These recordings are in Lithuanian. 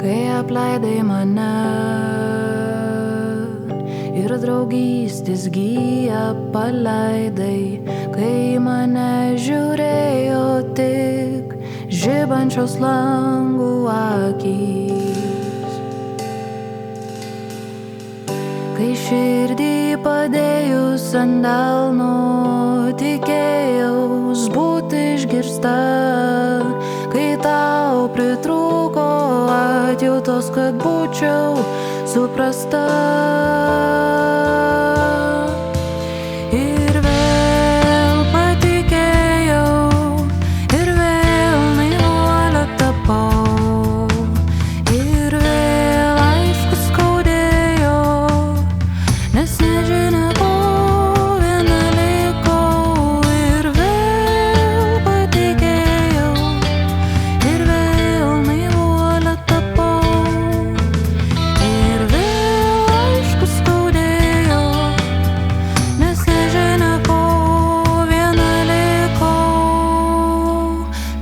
kai apleidai mane ir draugystės giją paleidai, kai mane žiūrėjo tik žibančios langų akys, kai širdį padėjus ant delno tikėjaus būti išgirsta, kai tau pritrūko atjautos, kad būčiau suprasta. Ir vėl patikėjau, ir vėl naivuolė tapau, ir vėl aišku skaudėjo, nes nežinia ko viena likau. Ir vėl patikėjau, ir vėl naivuolė tapau, ir vėl aišku skaudėjo, nes nežinia ko viena likau,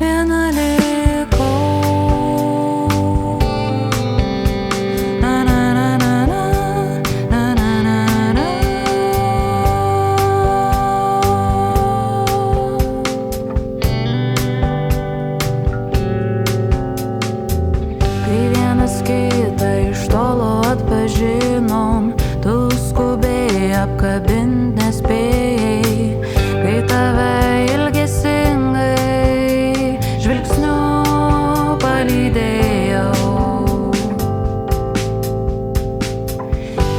viena likau. Na na na na na, na na na na. Kai vienas kitą iš tolo atpažinom, tu skubiai apkabint nespėjai, kai tave ilgesingai žvilgsniu palydėjau.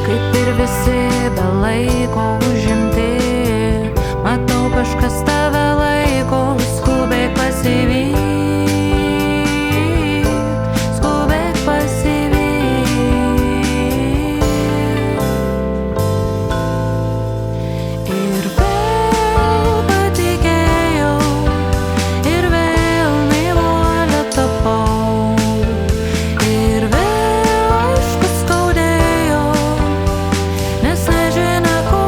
Kaip ir visi be laiko užimti, matau kažkas tave laiko, skubėk pasivyk, skubėk pasivyk. Ir vėl patikėjau, ir vėl naivuolė tapau, ir vėl aišku skaudėjo, nes nežinia ko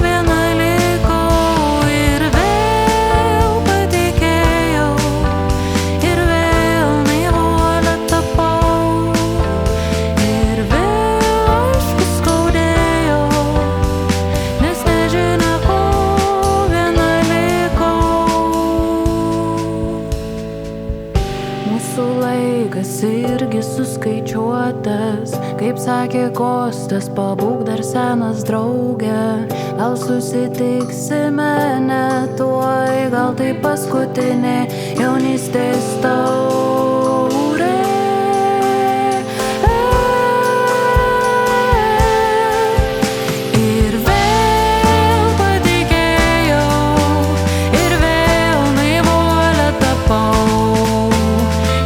viena likau. Ir vėl patikėjau, ir vėl naivuolė tapau, ir vėl aišku skaudėjo, nes nežinia ko viena likau. Mūsų laikas irgi suskaičiuotas, kaip sakė Kostas, pabūk dar senas drauge, gal susitiksime netuoj, gal tai paskutinė jaunystės taurė. Ir vėl patikėjau, ir vėl naivuolė tapau,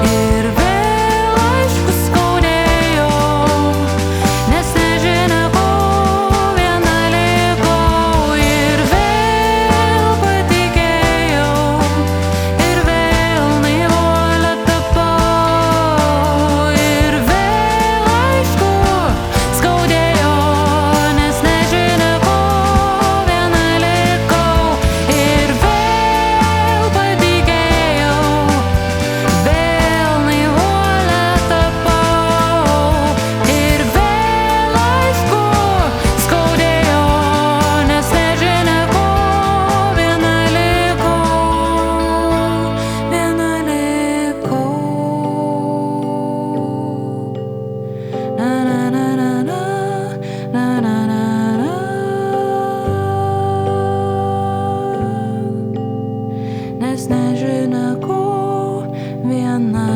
ir vėl aišku skaudėjo, nes nežinia ko viena likau. Ir vėl patikėjau, ir vėl naivuolė tapau, ir vėl aišku skaudėjo, nes nežinia ko viena likau. Ir vėl patikėjau, vėl naivuolė tapau, ir vėl aišku skaudėjo, nes nežinia ko viena likau, viena likau. Na na na na na, na na na na. Nes nežinia ko viena